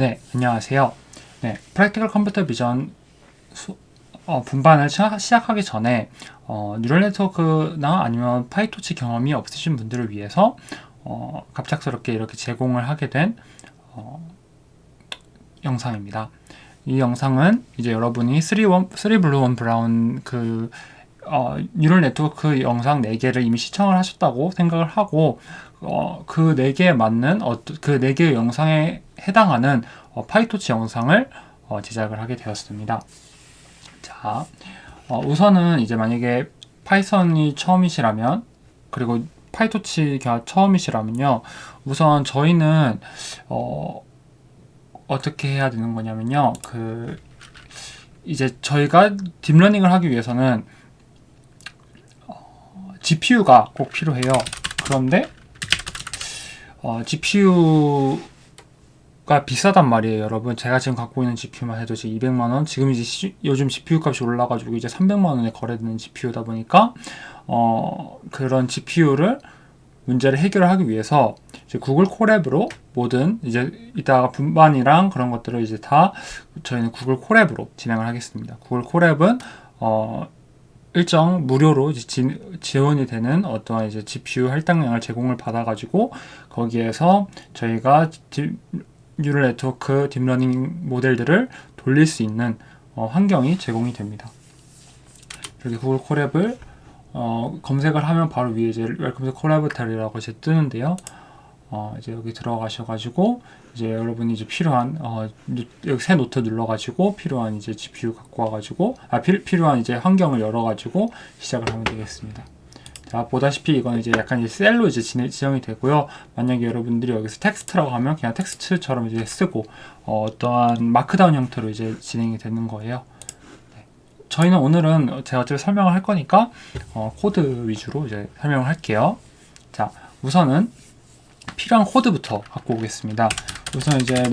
네, 안녕하세요. 네, 프랙티컬 컴퓨터 비전 분반을 시작하기 전에 뉴럴 네트워크나 아니면 파이토치 경험이 없으신 분들을 위해서 갑작스럽게 이렇게 제공을 하게 된 영상입니다. 이 영상은 이제 여러분이 3 블루 1 브라운 뉴럴 네트워크 영상 4개를 이미 시청을 하셨다고 생각을 하고 그 4개에 맞는 그 4개의 영상에 해당하는 파이토치 영상을 제작을 하게 되었습니다. 자, 우선은 이제 만약에 파이썬이 처음이시라면 그리고 파이토치가 처음이시라면요, 우선 저희는 어떻게 해야 되는 거냐면요, 이제 저희가 딥러닝을 하기 위해서는 GPU가 꼭 필요해요. 그런데 GPU가 비싸단 말이에요, 여러분. 제가 지금 갖고 있는 GPU만 해도 지금 200만원, 지금 이제 요즘 GPU 값이 올라가지고 이제 300만원에 거래되는 GPU다 보니까 그런 GPU를 문제를 해결하기 위해서 이제 구글 콜앱으로 모든 이제 이따가 분반이랑 그런 것들을 이제 다 저희는 구글 콜앱으로 진행을 하겠습니다. 구글 콜앱은 일정 무료로 이제 지원이 되는 어떠한 이제 GPU 할당량을 제공을 받아가지고 거기에서 저희가 뉴럴 네트워크 딥러닝 모델들을 돌릴 수 있는 환경이 제공이 됩니다. 이렇게 구글 콜앱을 검색을 하면 바로 위에 이제 웰컴 투 콜라보레이터라고 이제 뜨는데요. 이제 여기 들어가셔가지고 이제 여러분이 이제 필요한 여기 새 노트 눌러가지고 필요한 이제 GPU 갖고 와가지고 필요한 이제 환경을 열어가지고 시작을 하면 되겠습니다. 자, 보다시피 이건 이제 약간 이제 셀로 이제 지정이 되고요. 만약에 여러분들이 여기서 텍스트라고 하면 그냥 텍스트처럼 이제 쓰고 어떠한 마크다운 형태로 이제 진행이 되는 거예요. 저희는 오늘은 제가 어차피 설명을 할 거니까 코드 위주로 이제 설명을 할게요. 자, 우선은 필요한 코드부터 갖고 오겠습니다. 우선 이제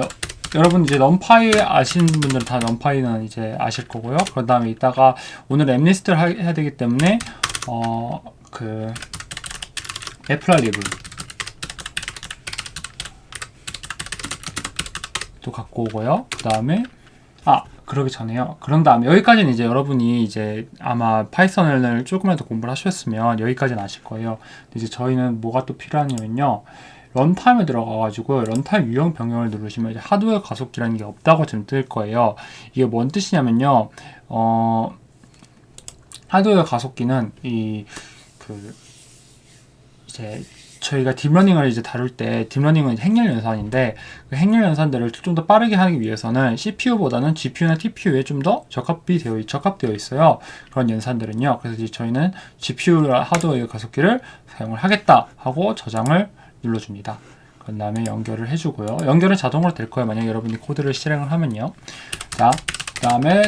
여러분 이제 넘파이 아시는 분들은 다 넘파이는 이제 아실 거고요. 그런 다음에 이따가 오늘 앱리스트를 해야 되기 때문에 애플라이브를 또 갖고 오고요. 그 다음에 그러기 전에요. 그런 다음에 여기까지는 이제 여러분이 이제 아마 파이썬을 조금이라도 공부를 하셨으면 여기까지는 아실 거예요. 근데 이제 저희는 뭐가 또 필요하냐면요, 런타임에 들어가가지고 런타임 유형 변경을 누르시면 이제 하드웨어 가속기라는 게 없다고 지금 뜰 거예요. 이게 뭔 뜻이냐면요, 하드웨어 가속기는 이제 저희가 딥러닝을 이제 다룰 때, 딥러닝은 행렬 연산인데 그 행렬 연산들을 좀 더 빠르게 하기 위해서는 CPU보다는 GPU나 TPU에 좀 더 적합되어 있어요. 그런 연산들은요. 그래서 이제 저희는 GPU 하드웨어 가속기를 사용을 하겠다 하고 저장을 눌러줍니다. 그 다음에 연결을 해주고요. 연결은 자동으로 될 거예요, 만약에 여러분이 코드를 실행을 하면요. 자, 그 다음에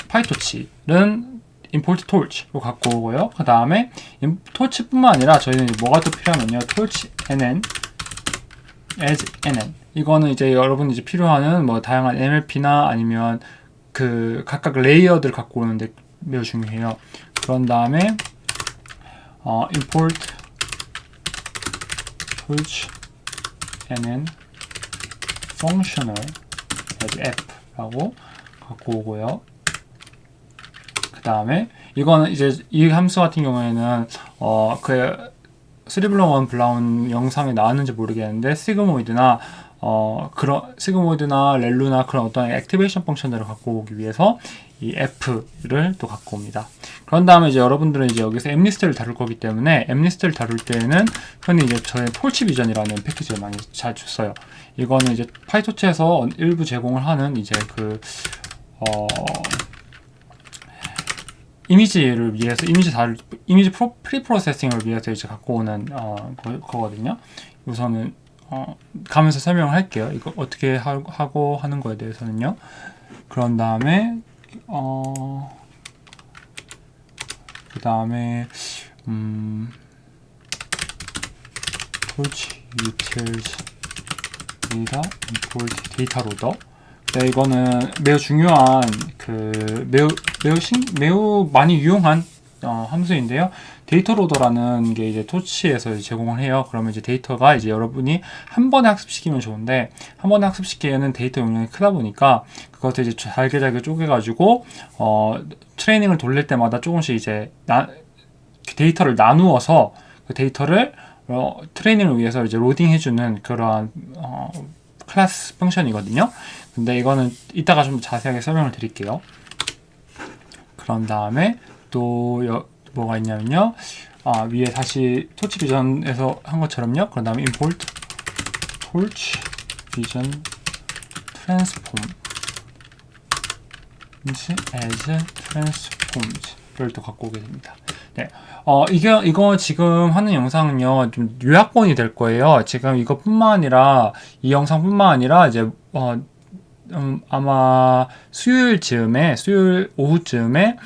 파이토치는 import torch로 갖고 오고요. 그 다음에 torch뿐만 아니라 저희는 뭐가 또 필요하면요, torch nn as nn, 이거는 이제 여러분 이제 필요한 뭐 다양한 MLP나 아니면 그 각각 레이어들 갖고 오는데 매우 중요해요. 그런 다음에 import torch nn functional as app라고 갖고 오고요. 그 다음에 이거는 이제 이 함수 같은 경우에는 3 블루 1 브라운 영상에 나왔는지 모르겠는데 시그모이드나 렐루나 그런 어떤 액티베이션 펑션들을 갖고 오기 위해서 이 f를 또 갖고 옵니다. 그런 다음에 이제 여러분들은 이제 여기서 앱리스트를 다룰 거기 때문에 앱리스트를 다룰 때는 흔히 이제 저희 톨치 비전이라는 패키지를 많이 잘 써요. 이거는 이제 파이토치에서 일부 제공을 하는 이제 이미지를 위해서 이미지 프리프로세싱을 위해서 이제 갖고 오는 거거든요. 우선은 가면서 설명을 할게요. 이거 어떻게 하고 하는 거에 대해서는요. 그런 다음에 torch utils data import data loader. 네, 이거는 매우 중요한 매우 많이 유용한 함수인데요. 데이터 로더라는 게 이제 토치에서 제공을 해요. 그러면 이제 데이터가 이제 여러분이 한 번에 학습시키면 좋은데 한 번에 학습시키기에는 데이터 용량이 크다 보니까 그것을 이제 잘게 쪼개가지고 트레이닝을 돌릴 때마다 조금씩 이제 데이터를 나누어서 그 데이터를 트레이닝을 위해서 이제 로딩해주는 그러한 클래스 펑션이거든요. 근데 이거는 이따가 좀 자세하게 설명을 드릴게요. 그런 다음에 또 뭐가 있냐면요. 위에 다시 토치 비전에서 한 것처럼요. 그런 다음에 import torch vision transform as transformed를 또 갖고 오게 됩니다. 네. 이거 지금 하는 영상은요, 좀 요약본이 될 거예요. 지금 이것뿐만 아니라, 이 영상뿐만 아니라, 이제, 아마 수요일 오후쯤에,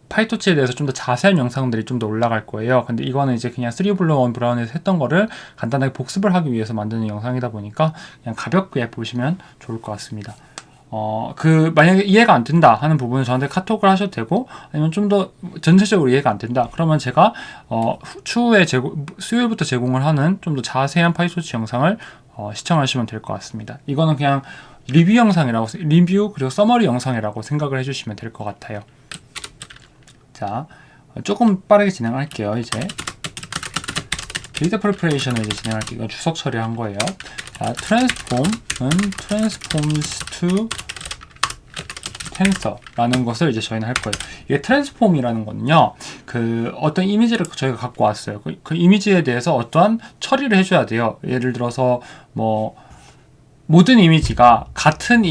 파이토치에 대해서 좀 더 자세한 영상들이 좀 더 올라갈 거예요. 근데 이거는 이제 그냥 3블루 1 브라운에서 했던 거를 간단하게 복습을 하기 위해서 만드는 영상이다 보니까 그냥 가볍게 보시면 좋을 것 같습니다. 만약에 이해가 안 된다 하는 부분은 저한테 카톡을 하셔도 되고, 아니면 좀 더 전체적으로 이해가 안 된다. 그러면 제가, 추후에 수요일부터 제공을 하는 좀 더 자세한 파이토치 영상을, 시청하시면 될 것 같습니다. 이거는 그냥 리뷰 그리고 서머리 영상이라고 생각을 해주시면 될 것 같아요. 자, 조금 빠르게 진행할게요. 이제 데이터 프리퍼레이션을 이제 진행할게요. 이거 주석 처리한 거예요. 자, transform은 transforms to tensor라는 것을 이제 저희는 할 거예요. 이게 transform이라는 거는요, 어떤 이미지를 저희가 갖고 왔어요. 그 이미지에 대해서 어떠한 처리를 해줘야 돼요. 예를 들어서 모든 이미지가 같은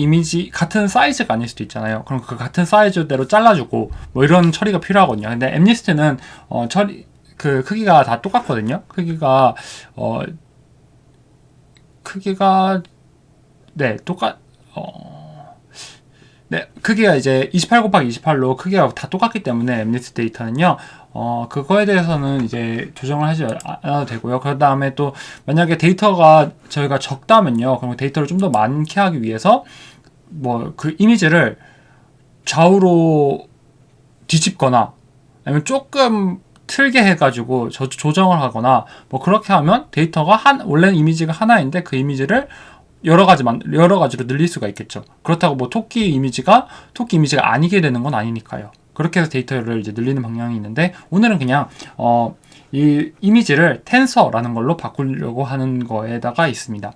사이즈가 아닐 수도 있잖아요. 그럼 그 같은 사이즈대로 잘라주고 이런 처리가 필요하거든요. 근데 MNIST는 크기가 다 똑같거든요. 크기가 크기가 이제 28 곱하기 28로 크기가 다 똑같기 때문에 MNIST 데이터는요, 그거에 대해서는 이제 조정을 하지 않아도 되고요. 그 다음에 또 만약에 데이터가 저희가 적다면요, 그럼 데이터를 좀 더 많게 하기 위해서 그 이미지를 좌우로 뒤집거나 아니면 조금 틀게 해가지고 조정을 하거나 그렇게 하면 데이터가 원래는 이미지가 하나인데 그 이미지를 여러 가지로 늘릴 수가 있겠죠. 그렇다고 토끼 이미지가 아니게 되는 건 아니니까요. 그렇게 해서 데이터를 이제 늘리는 방향이 있는데, 오늘은 그냥 이 이미지를 텐서라는 걸로 바꾸려고 하는 거에다가 있습니다.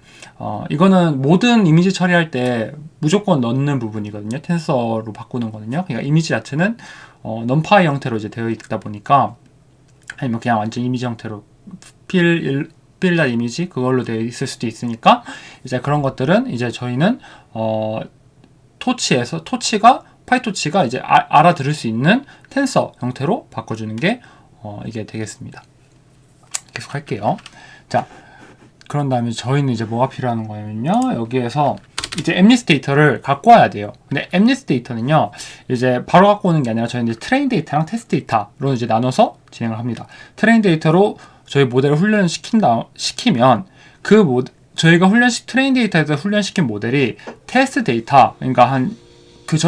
이거는 모든 이미지 처리할 때 무조건 넣는 부분이거든요. 텐서로 바꾸는 거는요. 그러니까 이미지 자체는 numPy 형태로 이제 되어 있다 보니까, 아니면 그냥 완전 이미지 형태로 필라 이미지 그걸로 되어 있을 수도 있으니까, 이제 그런 것들은 이제 저희는 파이토치가 이제 알아들을 수 있는 텐서 형태로 바꿔주는 게 이게 되겠습니다. 계속 할게요. 자, 그런 다음에 저희는 이제 뭐가 필요한 거냐면요, 여기에서 이제 MNIST 데이터를 갖고 와야 돼요. 근데 MNIST 데이터는요, 이제 바로 갖고 오는 게 아니라 저희는 이제 트레인 데이터랑 테스트 데이터로 이제 나눠서 진행을 합니다. 트레인 데이터로 저희 모델을 시키면 저희가 트레인 데이터에서 훈련시킨 모델이 테스트 데이터, 그러니까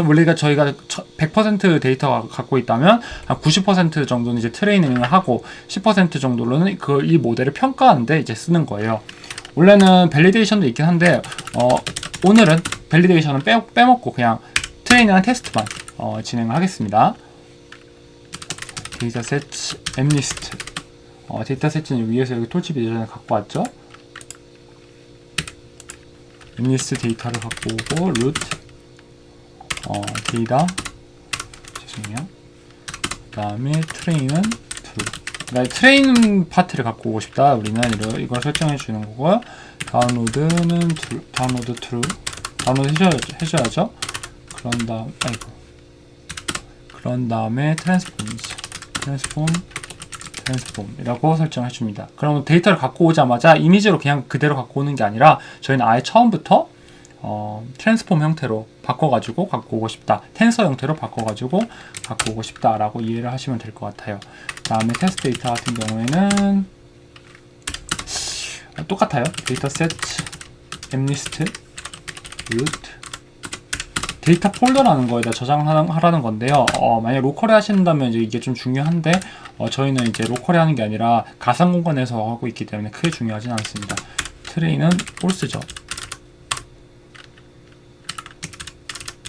원래 저희가 100% 데이터가 갖고 있다면 한 90% 정도는 이제 트레이닝을 하고 10% 정도로는 이 모델을 평가하는데 이제 쓰는 거예요. 원래는 밸리데이션도 있긴 한데, 오늘은 밸리데이션은 빼먹고 그냥 트레이닝이랑 테스트만 진행을 하겠습니다. 데이터셋 MNIST. 데이터셋은 위에서 여기 토치 비전을 갖고 왔죠. MNIST 데이터를 갖고 오고, 루트, 데이터, 죄송해요. 그 다음에 트레인은 true. 트레인 파트를 갖고 오고 싶다. 우리는 이걸 설정해 주는 거고요. 다운로드는 true. 다운로드 해줘야죠. 그런 다음에 transform 이라고 설정해 줍니다. 그럼 데이터를 갖고 오자마자 이미지로 그냥 그대로 갖고 오는 게 아니라, 저희는 아예 처음부터 트랜스폼 형태로 바꿔가지고 갖고 오고 싶다, 텐서 형태로 바꿔가지고 갖고 오고 싶다라고 이해를 하시면 될 것 같아요. 그 다음에 테스트 데이터 같은 경우에는 똑같아요. 데이터셋 MNIST root 데이터 폴더라는 거에다 저장하라는 건데요. 만약 로컬에 하신다면 이제 이게 좀 중요한데 저희는 이제 로컬에 하는 게 아니라 가상 공간에서 하고 있기 때문에 크게 중요하진 않습니다. 트레이는 false죠.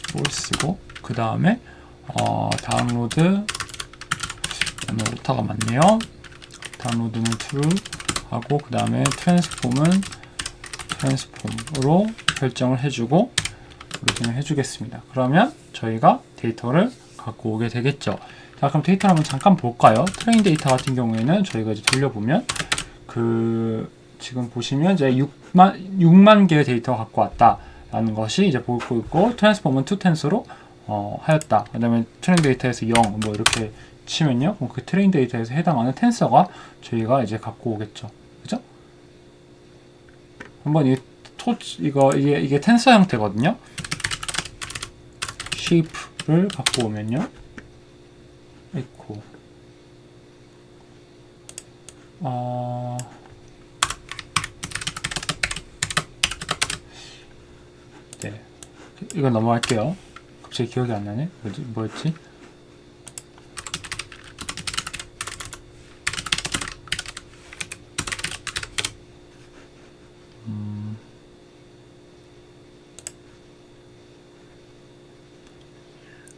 false고 그 다음에 다운로드 오타가 많네요. 다운로드는 true 하고 그 다음에 트랜스폼은 트랜스폼으로 설정을 해주고 로딩을 해주겠습니다. 그러면 저희가 데이터를 갖고 오게 되겠죠. 자, 그럼 데이터를 한번 잠깐 볼까요? 트레인 데이터 같은 경우에는 저희가 이제 돌려보면 지금 보시면 이제 6만 개의 데이터가 갖고 왔다라는 것이 이제 보고 있고 트랜스폼은 2텐스로 하였다. 그 다음에 트레인 데이터에서 0 뭐 이렇게 치면요. 그럼 그 트레인 데이터에서 해당하는 텐서가 저희가 이제 갖고 오겠죠. 그죠? 한번 이게 텐서 형태거든요. shape를 갖고 오면요. echo 네. 이건 넘어갈게요. 갑자기 기억이 안 나네. 뭐였지?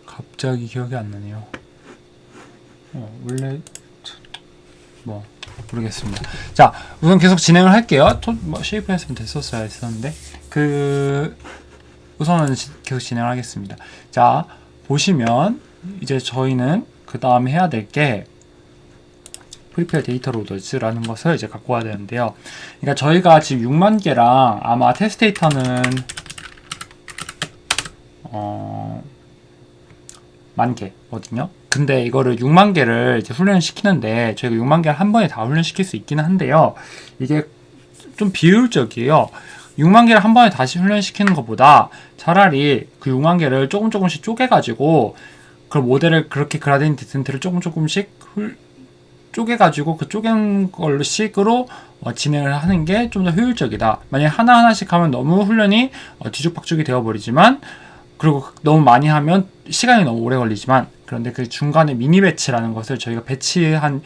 갑자기 기억이 안 나네요. 원래 뭐 모르겠습니다. 자, 우선 계속 진행을 할게요. 쉐이프 했으면 됐었어야 했었는데 우선은 계속 진행하겠습니다. 자, 보시면 이제 저희는 그 다음에 해야 될 게 프리페어 데이터 로더즈라는 것을 이제 갖고 와야 되는데요. 그러니까 저희가 지금 6만 개랑 아마 테스트 데이터는 10,000개거든요. 근데 이거를 6만 개를 이제 훈련시키는데 저희가 6만 개를 한 번에 다 훈련시킬 수 있기는 한데요. 이게 좀 비효율적이에요. 6만 개를 한 번에 다시 훈련시키는 것보다 차라리 그 6만 개를 조금씩 쪼개가지고 그 모델을 그렇게 그라디언트 디센트를 조금씩 쪼개가지고 그 쪼갠 걸로 식으로 진행을 하는 게 좀 더 효율적이다. 만약 하나하나씩 하면 너무 훈련이 뒤죽박죽이 되어버리지만 그리고 너무 많이 하면 시간이 너무 오래 걸리지만 그런데 그 중간에 미니 배치라는 것을 저희가 배치한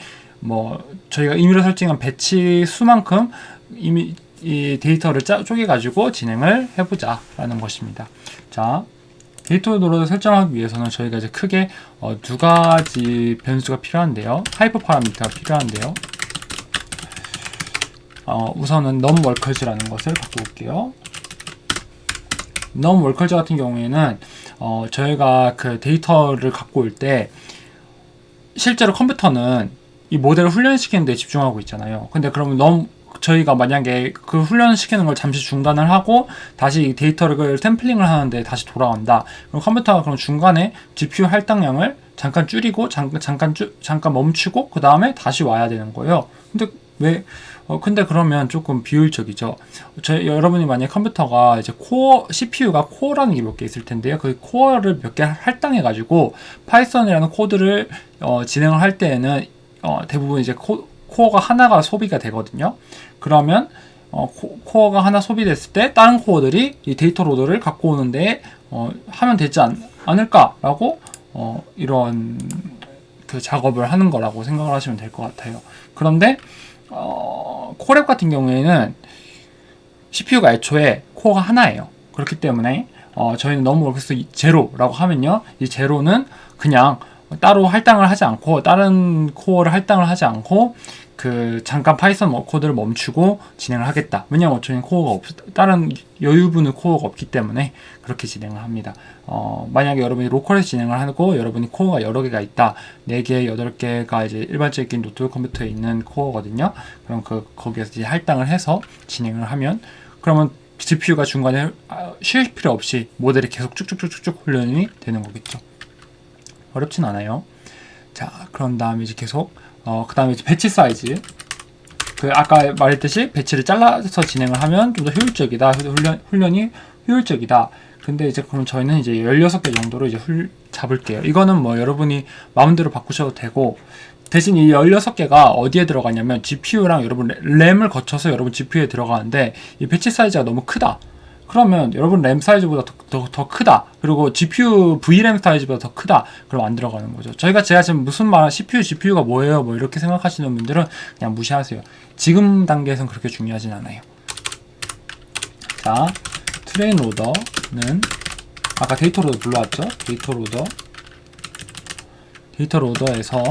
저희가 임의로 설정한 배치 수만큼 이미 이 데이터를 쪼개가지고 진행을 해보자 라는 것입니다. 자, 데이터 로더를 설정하기 위해서는 저희가 이제 크게 두 가지 변수가 필요한데요. 하이퍼 파라미터가 필요한데요. 우선은 numWorkers라는 것을 갖고 올게요. numWorkers 같은 경우에는 저희가 그 데이터를 갖고 올 때 실제로 컴퓨터는 이 모델을 훈련시키는 데 집중하고 있잖아요. 근데 그러면 저희가 만약에 그 훈련시키는 걸 잠시 중단을 하고 다시 이 데이터를 샘플링을 하는데 다시 돌아온다. 그럼 컴퓨터가 그럼 중간에 GPU 할당량을 잠깐 줄이고 잠깐 멈추고 그 다음에 다시 와야 되는 거예요. 근데 그러면 조금 비효율적이죠. 여러분이 만약에 컴퓨터가 이제 CPU가 코어라는 게 몇 개 있을 텐데요. 그 코어를 몇 개 할당해가지고 파이썬이라는 코드를 진행을 할 때에는 대부분 이제 코어가 하나가 소비가 되거든요. 그러면 코어가 하나 소비됐을 때 다른 코어들이 이 데이터 로더를 갖고 오는데 하면 되지 않을까라고 이런 그 작업을 하는 거라고 생각을 하시면 될 것 같아요. 그런데 코랩 같은 경우에는 CPU가 애초에 코어가 하나예요. 그렇기 때문에 저희는 numWorkers 제로라고 하면요, 이 제로는 그냥 따로 할당을 하지 않고 다른 코어를 할당을 하지 않고 잠깐 파이썬 코드를 멈추고 진행을 하겠다. 왜냐하면 저희는 다른 여유분의 코어가 없기 때문에 그렇게 진행을 합니다. 만약에 여러분이 로컬에서 진행을 하고 여러분이 코어가 여러 개가 있다. 4개, 8개가 이제 일반적인 노트북 컴퓨터에 있는 코어거든요. 그럼 거기에서 이제 할당을 해서 진행을 하면 그러면 GPU가 중간에 쉴 필요 없이 모델이 계속 쭉쭉쭉쭉 훈련이 되는 거겠죠. 어렵진 않아요. 자, 그런 다음에 이제 계속 그 다음에 이제 배치 사이즈. 아까 말했듯이 배치를 잘라서 진행을 하면 좀 더 효율적이다. 훈련이 효율적이다. 근데 이제 그럼 저희는 이제 16개 정도로 이제 잡을게요. 이거는 여러분이 마음대로 바꾸셔도 되고, 대신 이 16개가 어디에 들어가냐면 GPU랑 여러분 램을 거쳐서 여러분 GPU에 들어가는데 이 배치 사이즈가 너무 크다. 그러면 여러분 램 사이즈보다 더 크다. 그리고 GPU VRAM 사이즈보다 더 크다. 그럼 안 들어가는 거죠. 제가 지금 무슨 말, CPU, GPU가 뭐예요? 뭐 이렇게 생각하시는 분들은 그냥 무시하세요. 지금 단계에선 그렇게 중요하진 않아요. 자, 트레인 로더는 아까 데이터 로더 불러왔죠? 데이터 로더에서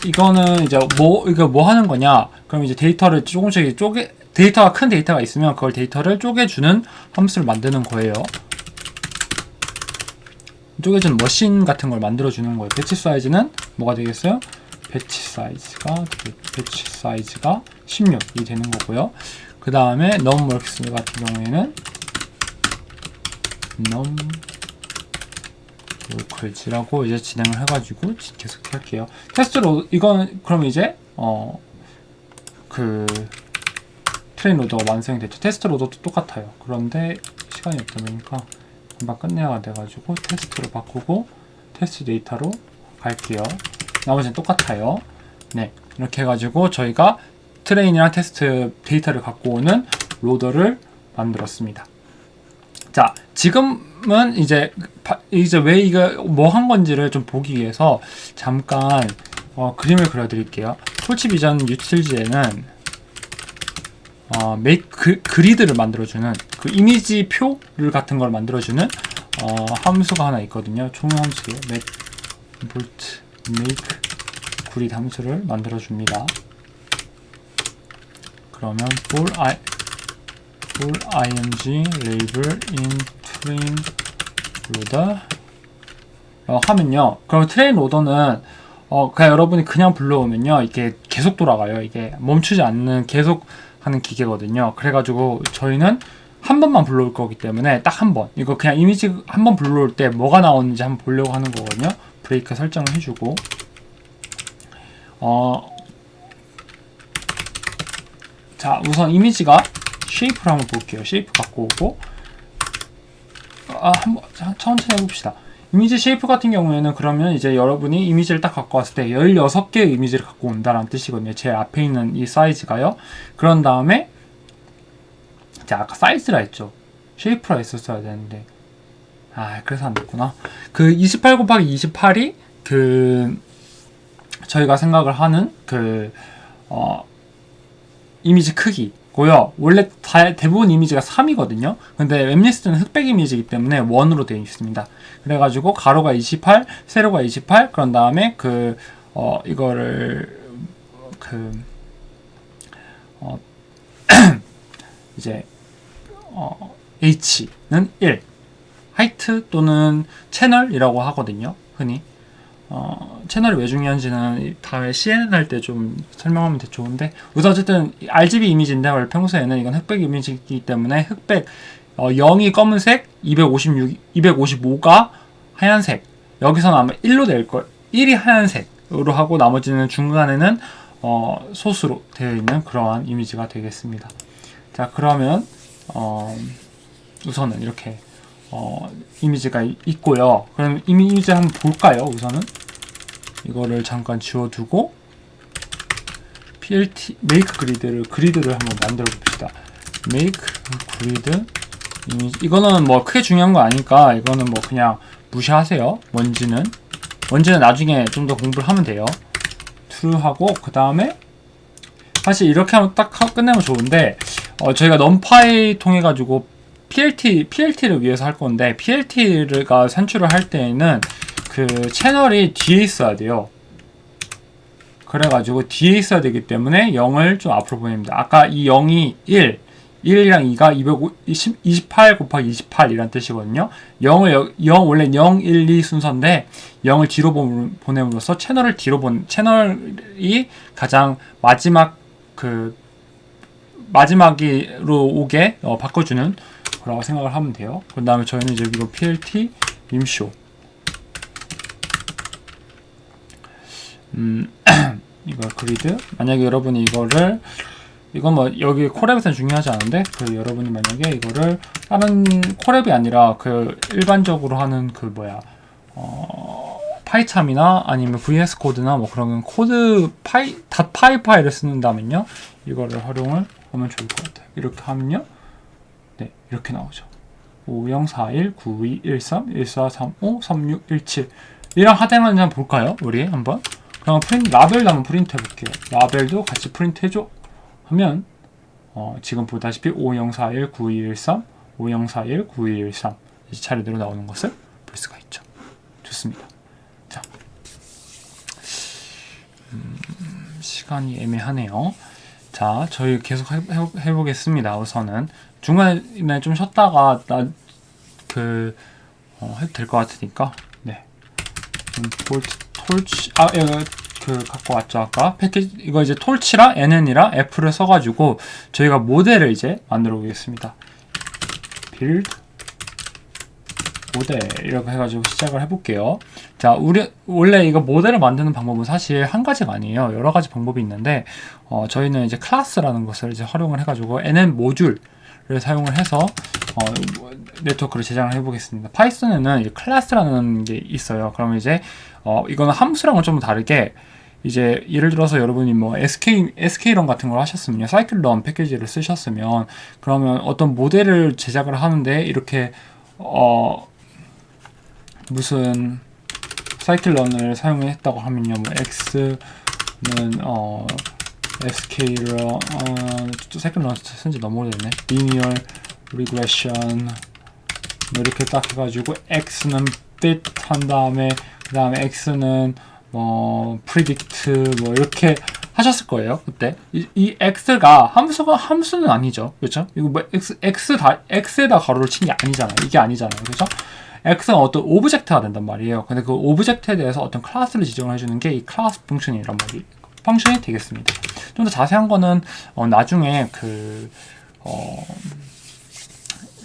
이거는 이제 이거 뭐 하는 거냐? 그럼 이제 데이터를 조금씩 데이터가 큰 데이터가 있으면 그걸 데이터를 쪼개주는 함수를 만드는 거예요. 쪼개주는 머신 같은 걸 만들어주는 거예요. 배치 사이즈는 뭐가 되겠어요? 배치 사이즈가 16이 되는 거고요. 그 다음에 numworks 같은 경우에는 numlocals라고 이제 진행을 해가지고 계속 할게요. 테스트로 이건 그럼 이제 트레인 로더가 완성이 됐죠. 테스트 로더도 똑같아요. 그런데 시간이 없다 보니까 금방 끝내야 돼가지고 테스트로 바꾸고 테스트 데이터로 갈게요. 나머지는 똑같아요. 네, 이렇게 해가지고 저희가 트레인이랑 테스트 데이터를 갖고 오는 로더를 만들었습니다. 자, 지금은 이제 왜 이거 뭐 한 건지를 좀 보기 위해서 잠깐 그림을 그려드릴게요. 톨치 비전 유틸즈에는 그리드를 만들어주는 그 이미지 표를 같은 걸 만들어주는 함수가 하나 있거든요. 총함수예요. make grid 함수를 만들어줍니다. 그러면 for ing label in train loader 하면요. 그럼 트레인 로더는 그냥 여러분이 그냥 불러오면요, 이게 계속 돌아가요. 이게 멈추지 않는 계속 하는 기계거든요. 그래가지고 저희는 한 번만 불러올 거기 때문에 딱 한 번. 이거 그냥 이미지 한 번 불러올 때 뭐가 나오는지 한번 보려고 하는 거거든요. 브레이크 설정을 해주고 자, 우선 이미지가 쉐이프를 한번 볼게요. 쉐이프 갖고 오고 한번 천천히 해봅시다. 이미지 쉐이프 같은 경우에는 그러면 이제 여러분이 이미지를 딱 갖고 왔을 때 16개의 이미지를 갖고 온다는 뜻이거든요. 제 앞에 있는 이 사이즈가요. 그런 다음에 제가 아까 사이즈라 했죠. 쉐이프라 했었어야 되는데 그래서 안 됐구나. 그 28 곱하기 28이 저희가 생각을 하는 이미지 크기고요. 원래 대부분 이미지가 3이거든요. 근데 웹리스트는 흑백 이미지이기 때문에 1으로 되어 있습니다. 그래가지고 가로가 28, 세로가 28, 그런 다음에 이거를 이제 h는 1, 하이트 또는 채널이라고 하거든요. 흔히 채널이 왜 중요한지는 다음에 CNN 할 때 좀 설명하면 더 좋은데, 우선 어쨌든 RGB 이미지인데 원래 평소에는 이건 흑백 이미지이기 때문에 흑백 0이 검은색, 255가 하얀색, 여기서는 아마 1로 될 걸, 1이 하얀색으로 하고 나머지는 중간에는 소수로 되어 있는 그러한 이미지가 되겠습니다. 자, 그러면 우선은 이렇게 이미지가 있고요. 그럼 이미지 한번 볼까요? 우선은 이거를 잠깐 지워두고 PLT make 그리드를 한번 만들어 봅시다. make grid 이미지, 이거는 뭐 크게 중요한 거 아니까 이거는 뭐 그냥 무시하세요. 뭔지는 나중에 좀 더 공부를 하면 돼요. true 하고, 그 다음에 사실 이렇게 하면 딱 끝내면 좋은데 저희가 numpy 통해 가지고 PLT를 위해서 할 건데, PLT가 산출을 할 때에는 그 채널이 뒤에 있어야 돼요. 그래가지고 뒤에 있어야 되기 때문에 0을 좀 앞으로 보냅니다. 아까 이 0이 1이랑 2가 28 곱하기 28이란 뜻이거든요. 0 원래 0, 1, 2 순서인데 0을 뒤로 보냄으로써 채널이 가장 마지막으로 오게 바꿔주는 라고 생각을 하면 돼요. 그 다음에 저희는 이제 이거 PLT 임쇼 이거 그리드, 만약에 여러분이 이건 뭐 여기 콜앱에서는 중요하지 않은데 여러분이 만약에 이거를 다른 콜앱이 아니라 일반적으로 하는 파이참이나 아니면 VS 코드나 뭐 그런 코드 파일을 쓰는다면요, 이거를 활용을 하면 좋을 것 같아요. 이렇게 하면요, 네, 이렇게 나오죠. 5041 9213 1435 3617 이랑 하대만 한번 볼까요? 우리 한번. 그럼 라벨도 한번 프린트 해볼게요. 라벨도 같이 프린트 해줘 하면 지금 보다시피 5041 9213 5041 9213 이 차례대로 나오는 것을 볼 수가 있죠. 좋습니다. 자, 시간이 애매하네요. 자, 저희 계속 해보겠습니다. 우선은 중간에 좀 쉬었다가 해도 될 것 같으니까. 네. 톨치 갖고 왔죠. 아까 패키지 이거 이제 톨치랑 NN이랑 F를 써가지고 저희가 모델을 이제 만들어 보겠습니다. 빌드 모델 이렇게 해가지고 시작을 해볼게요. 자, 원래 이거 모델을 만드는 방법은 사실 한 가지가 아니에요. 여러 가지 방법이 있는데 저희는 이제 클래스라는 것을 이제 활용을 해가지고 NN 모듈을 사용을 해서 네트워크를 제작을 해보겠습니다. 파이썬에는 클래스라는 게 있어요. 그러면 이제 이거는 함수랑은 좀 다르게 이제 예를 들어서 여러분이 뭐 sk런 같은 걸 하셨으면 scikit-learn 패키지를 쓰셨으면 그러면 어떤 모델을 제작을 하는데 이렇게 무슨 scikit-learn을 사용했다고 하면요, 뭐 x는 sklearn scikit-learn 쓴지 너무 오래됐네. linear regression 뭐 이렇게 딱 해가지고 x는 fit 한 다음에 그 다음에 x는 predict 뭐 이렇게 하셨을 거예요. 그때 이 x가 함수는 아니죠, 그렇죠? 이거 뭐 x에다 가로를 친 게 아니잖아요. 이게 아니잖아요, 그렇죠? x는 어떤 오브젝트가 된단 말이에요. 근데 그 오브젝트에 대해서 어떤 클래스를 지정을 해주는 게 이 클래스 펑션이란 말이 펑션이 되겠습니다. 좀 더 자세한 거는 나중에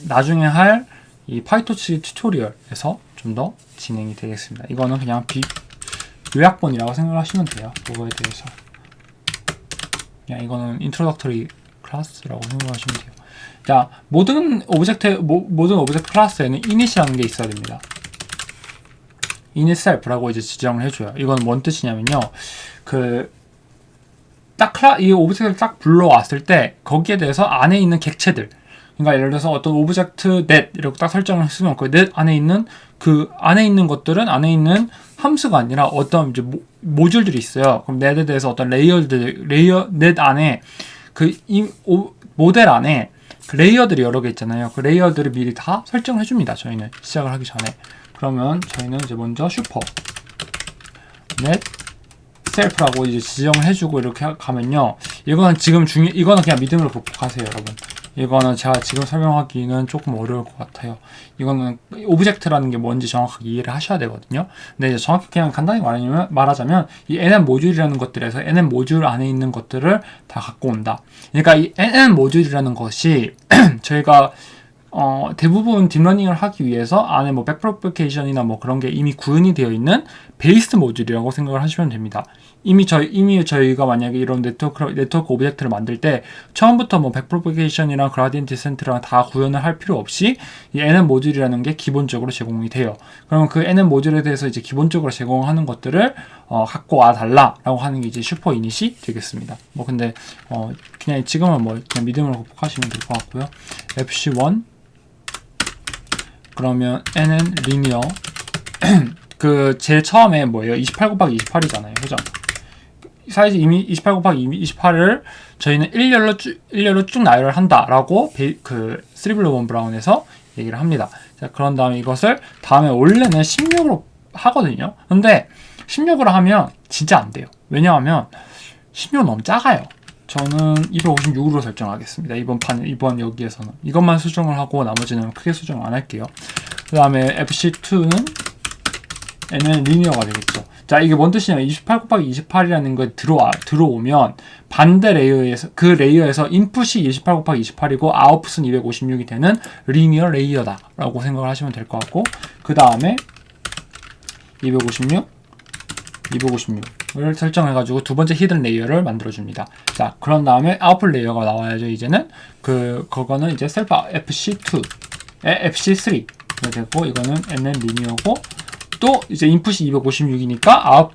나중에 할 이 파이토치 튜토리얼에서 좀 더 진행이 되겠습니다. 이거는 그냥 요약본이라고 생각하시면 돼요. 그거에 대해서 그냥 이거는 인트로덕터리 클래스라고 생각하시면 돼요. 자, 모든 오브젝트 클래스에는 init이라는 게 있어야 됩니다. init self라고 이제 지정을 해줘요. 이건 뭔 뜻이냐면요, 이 오브젝트를 딱 불러왔을 때 거기에 대해서 안에 있는 객체들, 그러니까 예를 들어서 어떤 오브젝트 net 이렇게 딱 설정을 했으면 그 net 안에 있는 것들은 안에 있는 함수가 아니라 어떤 이제 모듈들이 있어요. 그럼 net에 대해서 어떤 net 안에 모델 안에 레이어들이 여러 개 있잖아요. 그 레이어들을 미리 다 설정을 해줍니다. 저희는 시작을 하기 전에. 그러면 저희는 이제 먼저 슈퍼 net self라고 이제 지정을 해주고 이렇게 가면요, 이거는 그냥 믿음으로 극복하세요, 여러분. 이거는 제가 지금 설명하기는 조금 어려울 것 같아요. 이거는 오브젝트라는 게 뭔지 정확하게 이해를 하셔야 되거든요. 근데 이제 정확히 그냥 간단히 말하자면 이 NN 모듈이라는 것들에서 NN 모듈 안에 있는 것들을 다 갖고 온다. 그러니까 이 NN 모듈이라는 것이 저희가 대부분 딥러닝을 하기 위해서 안에 뭐 백프로포케이션이나 뭐 그런 게 이미 구현이 되어 있는 베이스 모듈이라고 생각을 하시면 됩니다. 이미 저희가 만약에 이런 네트워크 오브젝트를 만들 때 처음부터 뭐 백프로포케이션이랑 그라디언트 디센트랑 다 구현을 할 필요 없이 이 NN 모듈이라는 게 기본적으로 제공이 돼요. 그러면 그 NN 모듈에 대해서 이제 기본적으로 제공하는 것들을 갖고 와 달라라고 하는 게 이제 슈퍼 이닛이 되겠습니다. 뭐 근데 그냥 지금은 뭐 그냥 믿음으로 극복하시면 될 것 같고요. FC1 그러면 NN linear 제일 처음에 뭐예요? 28 곱하기 28이잖아요. 그죠? 사이즈 이미 28 곱하기 28을 저희는 일렬로 쭉 나열을 한다라고 3블루 1 브라운에서 얘기를 합니다. 자, 그런 다음에 이것을 다음에 원래는 16으로 하거든요. 근데 16으로 하면 진짜 안 돼요. 왜냐하면 16은 너무 작아요. 저는 256으로 설정하겠습니다. 이번 여기에서는 이것만 수정을 하고 나머지는 크게 수정 안 할게요. 그 다음에 FC2는 NN 리니어가 되겠죠. 자, 이게 뭔 뜻이냐면 28 곱하기 28이라는 게 들어오면 반대 레이어에서 인풋이 28 곱하기 28이고 아웃풋은 256이 되는 리니어 레이어다 라고 생각을 하시면 될 것 같고, 그 다음에 256을 설정해가지고 두 번째 히든 레이어를 만들어줍니다. 자, 그런 다음에 아웃풋 레이어가 나와야죠. 이제는 그거는 이제 셀프 FC2에 FC3 되고, 이거는 NN 리니어고, 또 이제 인풋이 256이니까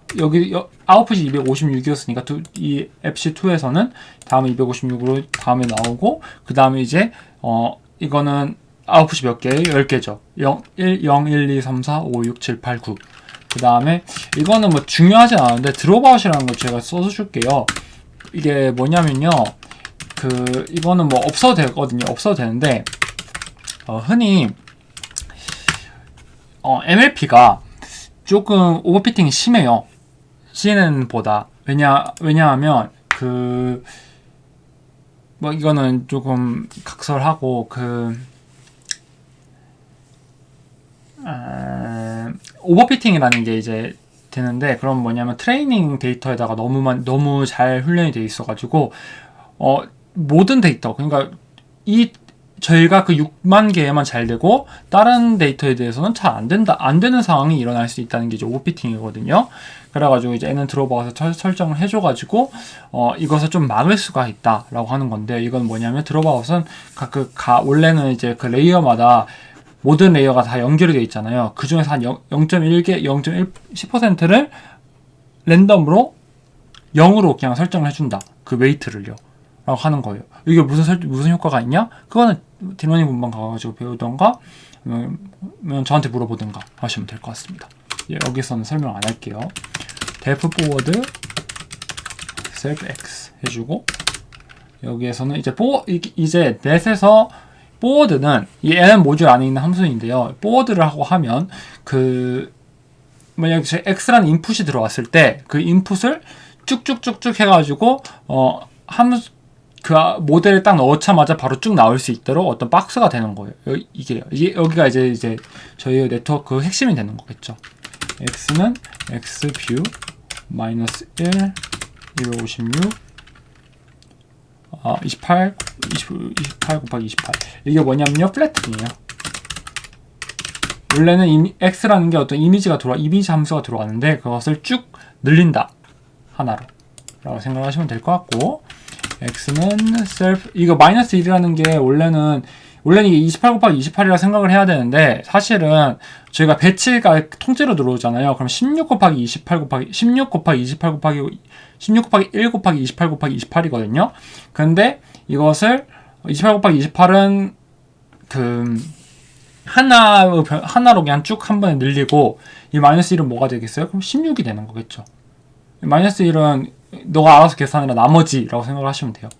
아웃풋이 256이었으니까 이 FC2에서는 다음에 256으로 다음에 나오고, 그 다음에 이제 이거는 아웃풋이 몇 개예요? 10개죠. 0, 1, 0, 1, 2, 3, 4, 5, 6, 7, 8, 9. 그 다음에 이거는 뭐 중요하진 않은데 드롭아웃이라는 거 제가 써서 줄게요. 이게 뭐냐면요. 이거는 뭐 없어도 되거든요. 없어도 되는데, 흔히, MLP가 조금 오버피팅이 심해요. CNN보다. 왜냐하면, 뭐 이거는 조금 각설하고, 오버피팅이라는 게 이제 되는데, 그럼 뭐냐면 트레이닝 데이터에다가 너무 잘 훈련이 돼 있어가지고, 모든 데이터, 그러니까 저희가 그 6만 개에만 잘 되고 다른 데이터에 대해서는 잘 안 되는 상황이 일어날 수 있다는 게 이제 오버피팅이거든요. 그래가지고 이제 얘는 들어봐서 설정을 해줘가지고 이것을 좀 막을 수가 있다라고 하는 건데, 이건 뭐냐면 들어봐서는 원래는 이제 그 레이어마다 모든 레이어가 다 연결이 되어 있잖아요. 그 중에서 한 0.1개, 10%를 랜덤으로 0으로 그냥 설정을 해준다. 그 웨이트를요. 라고 하는 거예요. 이게 무슨 효과가 있냐? 그거는 딥러닝 본방 가가지고 배우던가, 저한테 물어보든가 하시면 될 것 같습니다. 여기서는 설명 안 할게요. def forward self x 해주고, 여기에서는 이제 넷에서 forward는 이 lm 모듈 안에 있는 함수인데요. forward를 하고 하면 만약에 x라는 인풋이 들어왔을 때 그 인풋을 쭉쭉쭉쭉 해가지고 모델에 딱 넣자마자 바로 쭉 나올 수 있도록 어떤 박스가 되는 거예요. 여기가 이제 저희 네트워크 핵심이 되는 거겠죠. x는 xview 마이너스 1, 256, 28 곱하기 28. 이게 뭐냐면요, 플래튼이에요. 원래는 x라는 게 어떤 이미지 함수가 들어왔는데 그것을 쭉 늘린다, 하나로 라고 생각하시면 될 것 같고, x는 self, 이거 마이너스 1이라는 게 원래는 이게 28 곱하기 28이라 생각을 해야 되는데, 사실은 저희가 배치가 통째로 들어오잖아요. 그럼 16 곱하기 1 곱하기 1 곱하기 28 곱하기 28이거든요. 근데 이것을 28 곱하기 28은 하나로 그냥 쭉 한 번에 늘리고, 이 마이너스 1은 뭐가 되겠어요? 그럼 16이 되는 거겠죠. 마이너스 1은 너가 알아서 계산해라 나머지라고 생각을 하시면 돼요.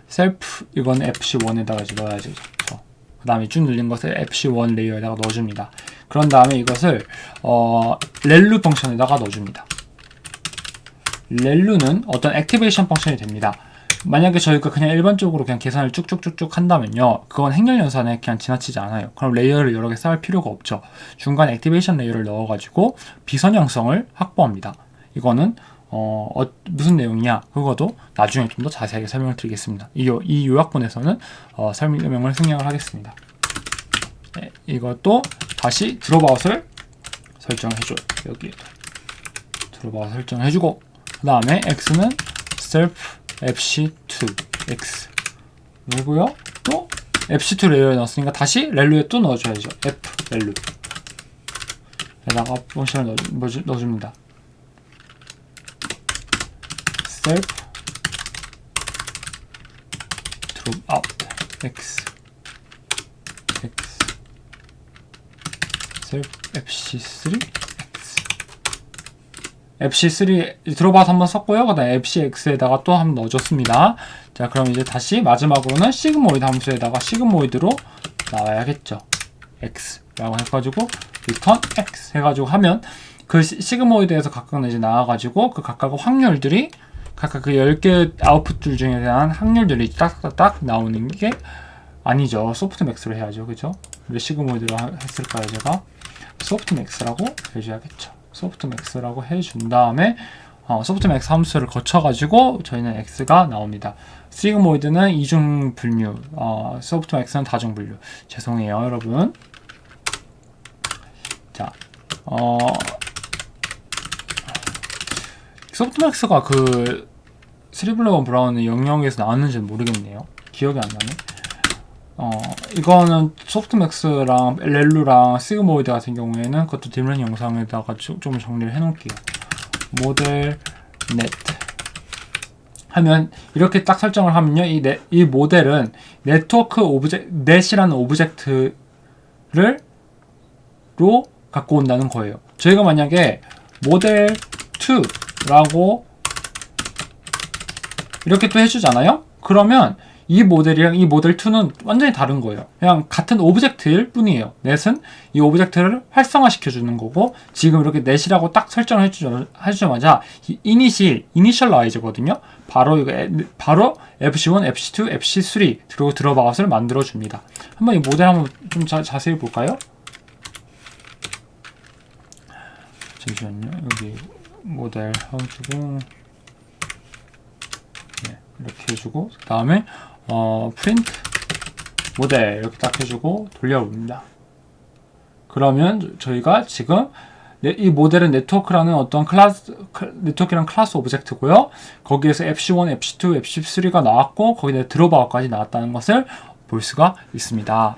셀프, 이건 fc1에다가 이제 넣어야죠. 그 다음에 쭉 늘린 것을 fc1 레이어에다가 넣어줍니다. 그런 다음에 이것을 렐루 펑션에다가 넣어줍니다. 렐루는 어떤 액티베이션 펑션이 됩니다. 만약에 저희가 그냥 일반적으로 그냥 계산을 쭉쭉쭉쭉 한다면요, 그건 행렬 연산에 그냥 지나치지 않아요. 그럼 레이어를 여러 개 쌓을 필요가 없죠. 중간 액티베이션 레이어를 넣어가지고 비선형성을 확보합니다. 이거는 무슨 내용이냐, 그거도 나중에 좀 더 자세하게 설명을 드리겠습니다. 이 요약본에서는 설명을 생략을 하겠습니다. 네, 이것도 다시 드롭아웃을 설정해줘요. 여기에도 드롭아웃 설정해주고, 그 다음에 x는 self fc2 x 그리고요, 또 fc2 레이어에 넣었으니까 다시 렐루에 또 넣어줘야죠. f 렐루 에다가 펑션을 넣어줍니다. self drop out x self fc3 x fc3 드롭아웃 한번 썼고요. 그 다음에 fcx에다가 또 한번 넣어줬습니다. 자, 그럼 이제 다시 마지막으로는 시그모이드 함수에다가 시그모이드로 나와야겠죠. x 라고 해가지고 return x 해가지고 하면 그 시그모이드에서 각각 이제 나와가지고 그 각각 확률들이 각각 그 10개 아웃풋들 중에 대한 확률들이 딱딱딱 나오는 게 아니죠. 소프트맥스로 해야죠. 그죠? 왜 시그모이드로 했을까요? 제가 소프트맥스라고 해줘야겠죠. 소프트맥스라고 해준 다음에 소프트맥스 함수를 거쳐가지고 저희는 x가 나옵니다. 시그모이드는 이중 분류, 소프트맥스는 다중 분류. 죄송해요, 여러분. 자, 소프트맥스가 그 3블랙 브라운의 영역에서 나왔는지는 모르겠네요. 기억이 안 나네. 이거는 소프트맥스랑 렐루랑 시그모이드 같은 경우에는 그것도 딥러닝 영상에다가 좀 정리를 해놓을게요. 모델 넷 하면 이렇게 딱 설정을 하면요, 이 모델은 네트워크 넷이라는 오브젝트를 로 갖고 온다는 거예요. 저희가 만약에 모델 2라고 이렇게 또 해주잖아요. 그러면 이 모델이랑 이 모델 2는 완전히 다른 거예요. 그냥 같은 오브젝트일 뿐이에요. 넷은 이 오브젝트를 활성화시켜 주는 거고, 지금 이렇게 넷이라고 딱 설정을 해주자마자 이 이니셜라이즈거든요. 바로 FC1, FC2, FC3 그리고 드롭아웃을 만들어 줍니다. 한번 이 모델 한번 좀 자세히 볼까요? 잠시만요. 여기 모델 해주고, 네, 이렇게 해주고, 그 다음에 프린트 모델 이렇게 딱 해주고 돌려봅니다. 그러면 저희가 지금 이 모델은 네트워크라는 어떤 네트워크라는 클래스 오브젝트고요. 거기에서 FC1, FC2, FC3가 나왔고, 거기에 드롭아웃까지 나왔다는 것을 볼 수가 있습니다.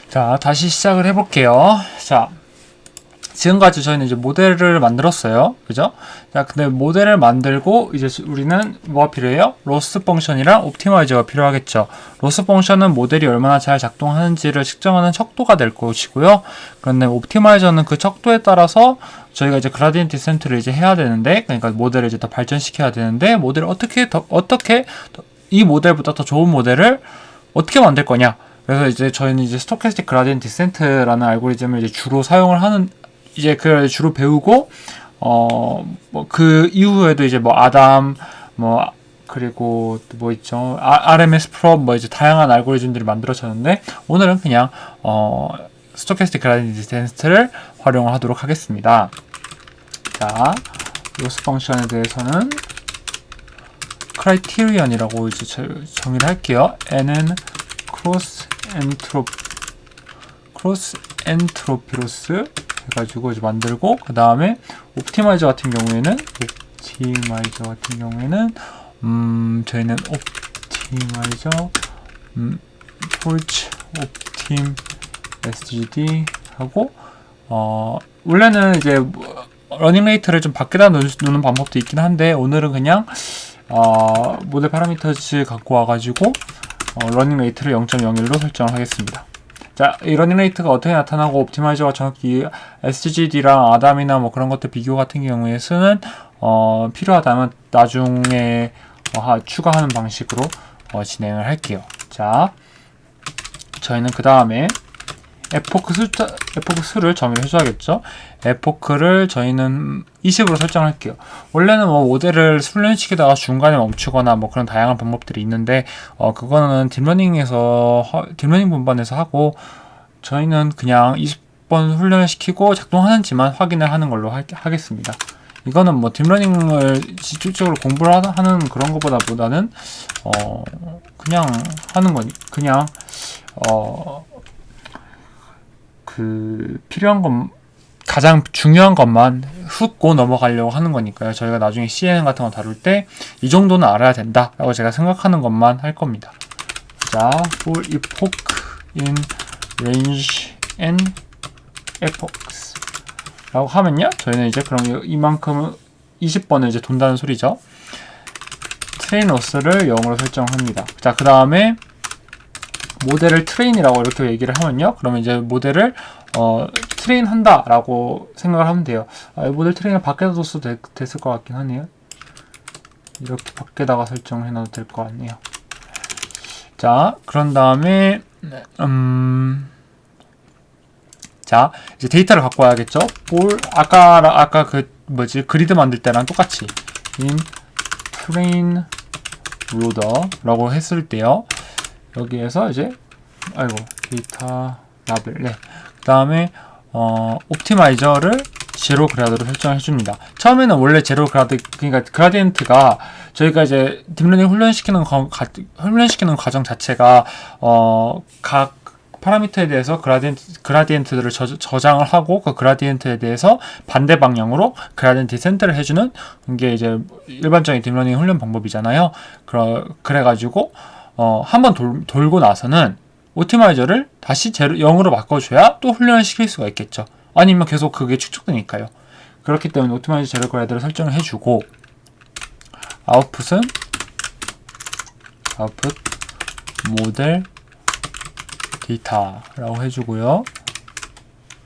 자, 다시 시작을 해볼게요. 자, 지금까지 저희는 이제 모델을 만들었어요. 그죠? 자, 근데 모델을 만들고 이제 우리는 뭐가 필요해요? 로스 펑션이랑 옵티마이저가 필요하겠죠. 로스 펑션은 모델이 얼마나 잘 작동하는지를 측정하는 척도가 될 것이고요. 그런데 옵티마이저는 그 척도에 따라서 저희가 이제 그라디언트 디센트를 이제 해야 되는데, 그러니까 모델을 이제 더 발전시켜야 되는데, 모델을 어떻게 이 모델보다 더 좋은 모델을 어떻게 만들 거냐? 그래서 이제 저희는 이제 스토캐스틱 그라디언트 디센트라는 알고리즘을 이제 주로 사용을 하는, 이제 그 주로 배우고, 뭐 그 이후에도 이제 뭐 아담, 뭐 그리고 또 뭐 있죠, RMS 프롭, 뭐 이제 다양한 알고리즘들이 만들어졌는데, 오늘은 그냥 스토캐스틱 그라디언트 디센트를 활용을 하도록 하겠습니다. 자, 로스 펑션에 대해서는 크라이테리언이라고 이제 정의를 할게요. n은 크로스 엔트로피로스 해가지고 이제 만들고, 그 다음에 옵티마이저 같은 경우에는 저희는 옵티마이저 폴치 옵팀 SGD 하고, 원래는 이제 러닝 레이트를 좀 밖에다 놓는 방법도 있긴 한데, 오늘은 그냥 모델 파라미터즈 갖고 와가지고 러닝 레이트를 0.01로 설정을 하겠습니다. 자, 이 러닝 레이트가 어떻게 나타나고, 옵티마이저가 정확히 SGD랑 아담이나 뭐 그런 것들 비교 같은 경우에는 필요하다면 나중에 추가하는 방식으로 진행을 할게요. 자, 저희는 그 다음에 에포크 수를 정의를 해줘야겠죠. 에포크를 저희는 20으로 설정할게요. 원래는 뭐 모델을 훈련시키다가 중간에 멈추거나 뭐 그런 다양한 방법들이 있는데, 그거는 딥러닝 본반에서 하고, 저희는 그냥 20번 훈련을 시키고 작동하는지만 확인을 하는 걸로 하겠습니다. 이거는 뭐 딥러닝을 집중적으로 공부를 하는 그런 것보다는 그냥 하는 거니, 그냥 필요한 것, 가장 중요한 것만 훑고 넘어가려고 하는 거니까요. 저희가 나중에 CNN 같은 거 다룰 때 이 정도는 알아야 된다 라고 제가 생각하는 것만 할 겁니다. 자, for epoch in range and epochs 라고 하면요, 저희는 이제 그럼 이만큼 20번을 이제 돈다는 소리죠. 트레인 로스를 0으로 설정합니다. 자, 그 다음에 모델을 트레인이라고 이렇게 얘기를 하면요, 그러면 이제 모델을 트레인 한다 라고 생각을 하면 돼요. 이 모델 트레인을 밖에다 뒀어도 됐을 것 같긴 하네요. 이렇게 밖에다가 설정을 해놔도 될 것 같네요. 자, 그런 다음에 자, 이제 데이터를 갖고 와야겠죠. 아까 그리드 만들 때랑 똑같이 in train loader라고 했을 때요, 여기에서 이제 데이터 라벨, 네, 그 다음에 옵티마이저를 제로 그라드로 설정해 줍니다. 처음에는 원래 제로 그라드, 그러니까 그라디언트가 저희가 이제 딥러닝 훈련시키는 과정 자체가 각 파라미터에 대해서 그라디언트들을 저장을 하고, 그 그라디언트에 대해서 반대 방향으로 그라디언트 디센트를 해주는 게 이제 일반적인 딥러닝 훈련 방법이잖아요. 그래가지고 한번 돌고 나서는 옵티마이저를 다시 0으로 바꿔줘야 또 훈련을 시킬 수가 있겠죠. 아니면 계속 그게 축적되니까요. 그렇기 때문에 옵티마이저 제로 그라이더를 설정을 해주고, 아웃풋은 아웃풋 모델 데이터라고 해주고요.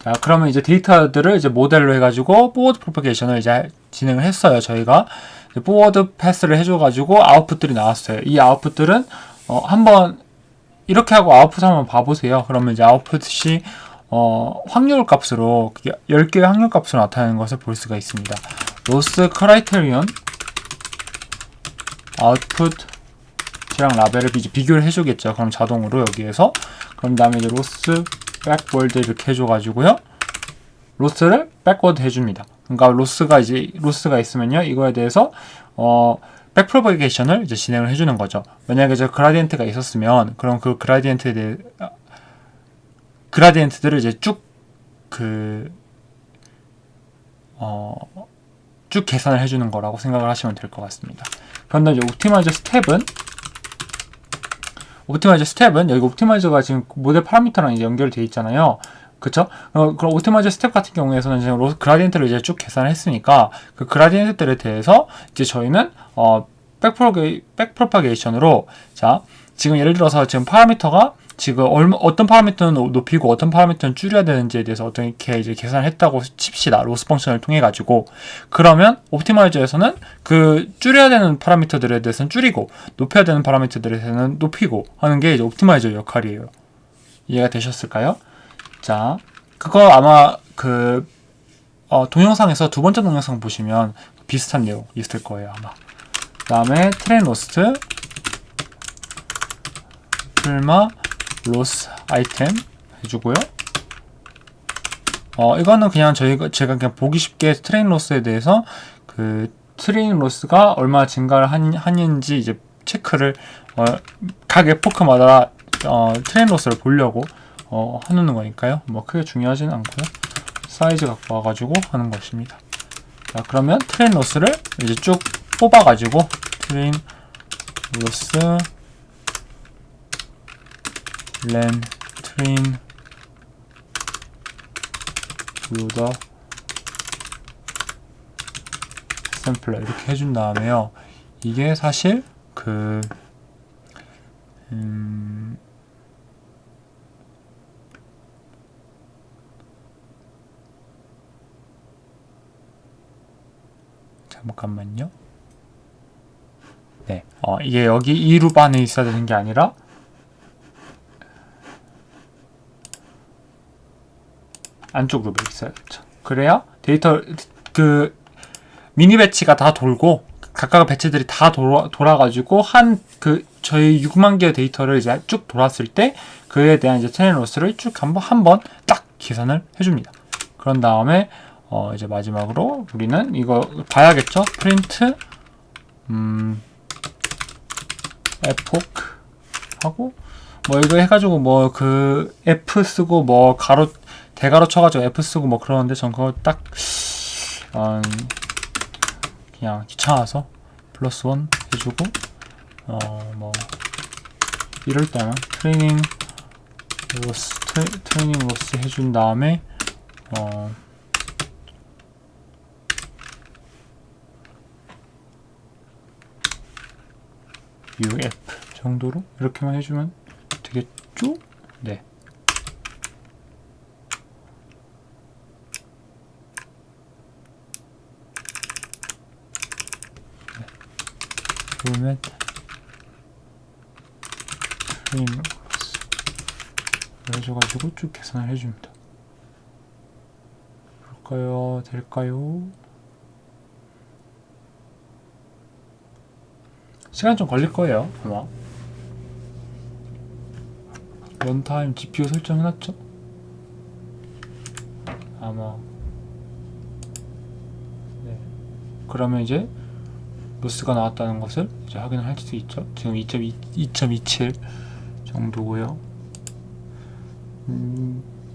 자, 그러면 이제 데이터들을 이제 모델로 해가지고 포워드 프로퍼게이션을 이제 진행을 했어요. 저희가 포워드 패스를 해줘가지고 아웃풋들이 나왔어요. 이 아웃풋들은 한번 이렇게 하고 아웃풋 한번 봐보세요. 그러면 이제 아웃풋이 확률 값으로 10개의 확률 값으로 나타나는 것을 볼 수가 있습니다. 로스 크라이테리언 아웃풋이랑 라벨을 비교를 해주겠죠. 그럼 자동으로 여기에서 그럼 다음에 이제 로스 백월드 이렇게 해줘가지고요. 로스를 백워드 해줍니다. 그러니까 로스가 있으면요, 이거에 대해서 백프로퍼게이션을 이제 진행을 해주는 거죠. 만약에 저 그라디언트가 있었으면, 그럼 그 그라디언트에 대해 그라디언트들을 이제 쭉 계산을 해주는 거라고 생각을 하시면 될 것 같습니다. 그런데 이제 옵티마이저 스텝은 여기 옵티마이저가 지금 모델 파라미터랑 이제 연결되어 있잖아요. 그쵸? 그럼 옵티마이저 스텝 같은 경우에서는 지금 그라디언트를 이제 쭉 계산을 했으니까 그 그라디언트들에 대해서 이제 저희는 백프로파게이션으로, 자, 지금 예를 들어서 지금 파라미터가 지금 어떤 파라미터는 높이고 어떤 파라미터는 줄여야 되는지에 대해서 어떻게 이제 계산을 했다고 칩시다. 로스 펑션을 통해 가지고. 그러면 옵티마이저에서는 그 줄여야 되는 파라미터들에 대해서는 줄이고 높여야 되는 파라미터들에 대해서는 높이고 하는 게 이제 옵티마이저 역할이에요. 이해가 되셨을까요? 자, 그거 아마 동영상에서 두 번째 동영상 보시면 비슷한 내용 있을 거예요, 아마. 그 다음에 트레인 로스트, 풀마, 로스 아이템 해주고요. 이거는 그냥 제가 그냥 보기 쉽게 트레인 로스에 대해서 트레인 로스가 얼마나 증가를 하는지 이제 체크를 각 에포크마다 트레인 로스를 보려고 해놓는 거니까요. 뭐 크게 중요하진 않고요. 사이즈 갖고 와가지고 하는 것입니다. 자, 그러면 트레인 로스를 이제 쭉 뽑아가지고 트레인 로스 len 트레인 로더 샘플러 이렇게 해준 다음에요. 이게 사실 잠깐만요. 네, 이게 여기 이 루프 안에 있어야 되는 게 아니라 안쪽 루프에 있어야겠죠. 그래야 데이터 미니 배치가 다 돌고 각각 배치들이 다 돌아가지고 저희 6만 개의 데이터를 이제 쭉 돌았을 때 그에 대한 이제 트레인 로스를 쭉 한번 딱 계산을 해줍니다. 그런 다음에 이제 마지막으로 우리는 이거 봐야겠죠? 프린트 에포크 하고 뭐 이거 해가지고 뭐 F 쓰고 뭐 대가로 쳐가지고 F 쓰고 뭐 그러는데 전 그거 딱 그냥 귀찮아서 +1 해주고 뭐 이럴 때는 트레이닝 로스 해준 다음에 UF 정도로 이렇게만 해주면 되겠죠? 네. 그러면 트레인 로스 해줘가지고 쭉 계산을 해줍니다. 될까요? 시간 좀 걸릴 거예요, 아마. 런타임 GPU 설정해놨죠? 아마. 네. 그러면 이제 로스가 나왔다는 것을 이제 확인을 할 수 있죠. 지금 2.27 정도고요.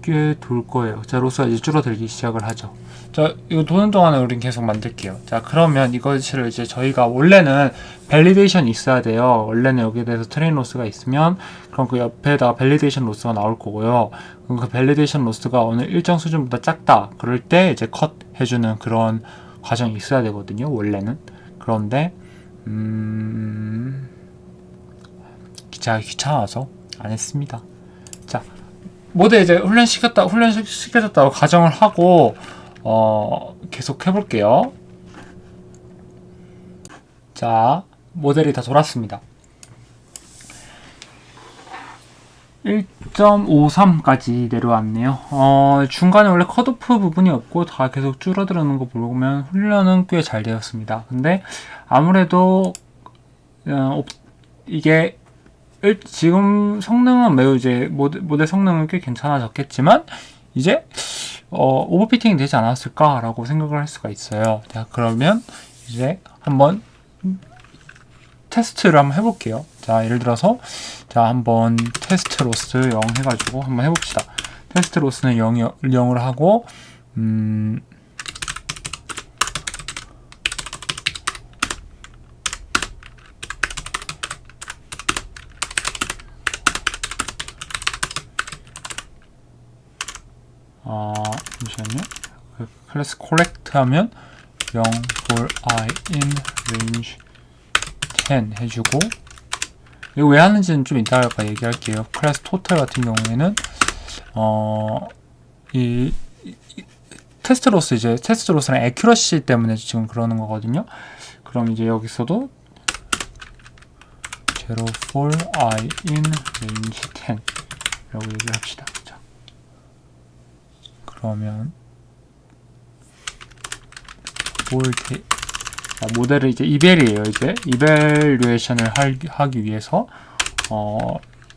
꽤 돌 거예요. 자, 로스가 이제 줄어들기 시작을 하죠. 자, 이거 도는 동안에 우린 계속 만들게요. 자, 그러면 이것을 이제 저희가 원래는 밸리데이션이 있어야 돼요. 원래는 여기에 대해서 트레인 로스가 있으면 그럼 그 옆에다가 밸리데이션 로스가 나올 거고요. 그럼 그 밸리데이션 로스가 어느 일정 수준보다 작다. 그럴 때 이제 컷 해주는 그런 과정이 있어야 되거든요. 원래는. 그런데 귀찮아서 안 했습니다. 자, 모델 이제 훈련시켜줬다고 가정을 하고 계속 해볼게요. 자, 모델이 다 돌았습니다. 1.53까지 내려왔네요. 중간에 원래 컷오프 부분이 없고 다 계속 줄어드는 거 보면 훈련은 꽤 잘 되었습니다. 근데 아무래도 이게 지금 성능은 매우 이제 모델 성능은 꽤 괜찮아졌겠지만 이제 오버피팅이 되지 않았을까라고 생각을 할 수가 있어요. 자, 그러면 이제 한번 테스트를 한번 해볼게요. 자, 예를 들어서 자, 한번 테스트 로스 0 해가지고 한번 해봅시다. 테스트 로스는 0으로 하고 잠시만요. 클래스 correct 하면 0 for I in range 10 해주고, 이거 왜 하는지는 좀 이따가 얘기할게요. 클래스 토탈 같은 경우에는 이 테스트 로스는 accuracy 때문에 지금 그러는 거거든요. 그럼 이제 여기서도 0 for I in range 10 라고 얘기를 합시다. 자, 그러면 모델을 이제 이벨이에요. 이제 이벨류에이션을 하기 위해서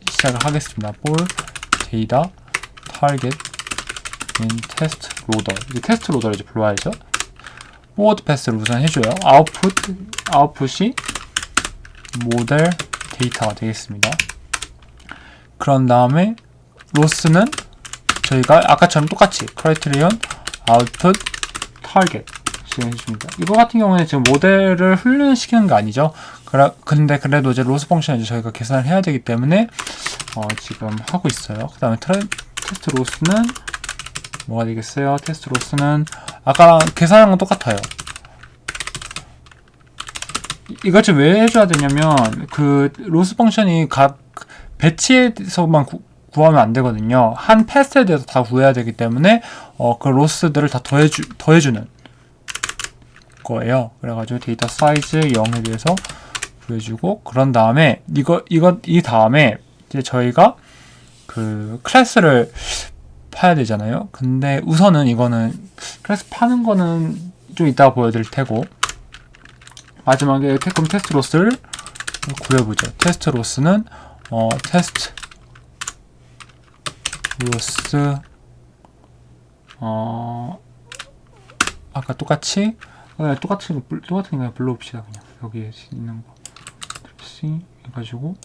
시작을 하겠습니다. for data target in test loader. 이제 테스트 로더를 이제 불러야죠. forward pass를 우선 해줘요. 아웃풋이 모델 데이터가 되겠습니다. 그런 다음에 로스는 저희가 아까처럼 똑같이 criterion output target 해줍니다. 이거 같은 경우에는 지금 모델을 훈련시키는 게 아니죠. 근데 그래도 이제 로스 펑션을 이제 저희가 계산을 해야 되기 때문에 지금 하고 있어요. 그 다음에 테스트 로스는 뭐가 되겠어요? 테스트 로스는 아까랑 계산한 건 똑같아요. 이걸 좀 왜 해줘야 되냐면 그 로스 펑션이 각 배치에서만 구하면 안 되거든요. 한 패스에 대해서 다 구해야 되기 때문에 그 로스들을 다 더해주는 거예요. 그래가지고 데이터 사이즈 0에 대해서 구해주고, 그런 다음에 이 다음에 이제 저희가 그 클래스를 파야 되잖아요. 근데 우선은 이거는 클래스 파는 거는 좀 이따가 보여드릴 테고, 마지막에 그럼 테스트 로스를 구해보죠. 테스트 로스는 테스트 로스 아까 똑같이 똑같은 거 그냥 불러봅시다. 그냥 여기에 있는 거 C 해가지고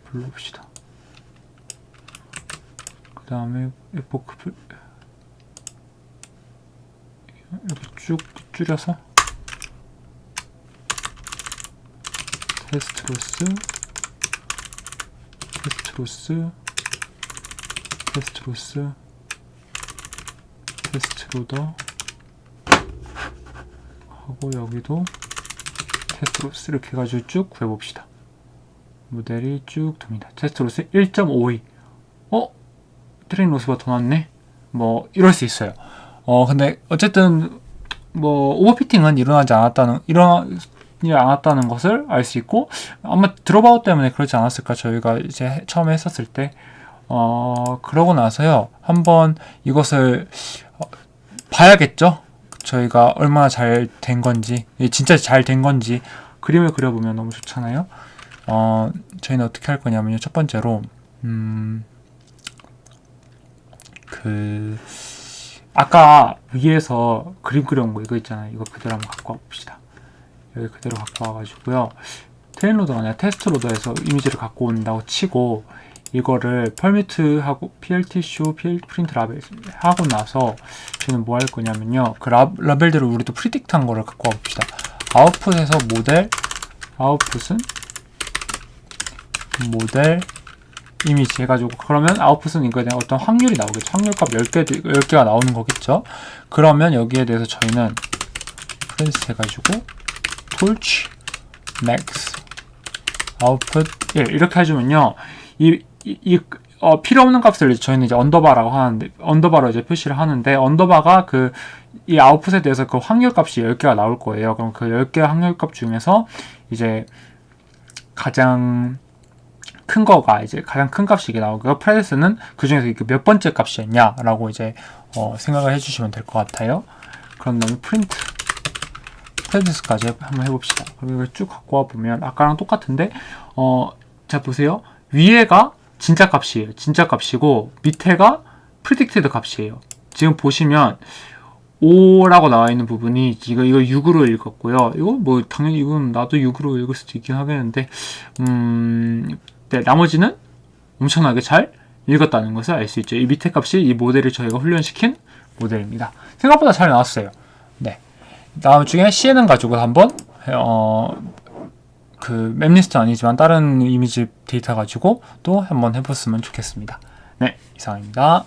불러봅시다. 그 다음에 에포크 이렇게 쭉 줄여서 테스트 로스 테스트 로더 하고, 여기도 테스트 로스 이렇게 해가지고 쭉 구해봅시다. 모델이 쭉 돕니다. 테스트 로스 1.52. 트레인 로스가 더 낫네? 뭐 이럴 수 있어요. 근데 어쨌든 뭐 오버피팅은 일어나지 않았다는 것을 알 수 있고, 아마 드롭아웃 때문에 그러지 않았을까, 저희가 이제 처음에 했었을 때. 그러고 나서요, 한번 이것을 봐야겠죠? 저희가 얼마나 잘 된 건지, 진짜 잘 된 건지 그림을 그려보면 너무 좋잖아요. 저희는 어떻게 할 거냐면요, 첫 번째로 아까 위에서 그림 그려온 거 이거 있잖아요. 이거 그대로 한번 갖고 와봅시다. 여기 그대로 갖고 와가지고요, 트레인 로더가 아니라 테스트 로더에서 이미지를 갖고 온다고 치고, 이거를 permit하고 plt show print 라벨 하고 나서 저는 뭐 할 거냐면요. 그 라벨대로 우리도 프리딕트한 거를 갖고 와봅시다. 아웃풋에서 모델, 아웃풋은 모델 이미지 해가지고, 그러면 아웃풋은 이거에 대한 어떤 확률이 나오겠죠. 확률값 10개가 나오는 거겠죠. 그러면 여기에 대해서 저희는 프린스 해가지고 torch max 아웃풋 1 이렇게 해주면요. 필요 없는 값을 저희는 이제 언더바라고 하는데, 언더바로 이제 표시를 하는데, 언더바가 이 아웃풋에 대해서 그 확률 값이 10개가 나올 거예요. 그럼 그 10개 확률 값 중에서 이제 가장 큰 거가 이제 가장 큰 값이 이게 나오고요. 프레디스는 그 중에서 몇 번째 값이었냐라고 이제 생각을 해주시면 될 것 같아요. 그런 다음에 프린트 프레디스까지 한번 해봅시다. 그럼 이걸 쭉 갖고 와 보면 아까랑 똑같은데, 자 보세요. 위에가 진짜 값이에요. 진짜 값이고 밑에가 predicted 값이에요. 지금 보시면 5라고 나와 있는 부분이 이거 6으로 읽었고요. 이거 뭐 당연히 이건 나도 6으로 읽을 수도 있긴 하겠는데, 네, 나머지는 엄청나게 잘 읽었다는 것을 알 수 있죠. 이 밑에 값이 이 모델을 저희가 훈련시킨 모델입니다. 생각보다 잘 나왔어요. 네. 다음 중에 CNN 가지고 한번 그 맵리스트 아니지만 다른 이미지 데이터 가지고 또 한번 해봤으면 좋겠습니다. 네, 이상입니다.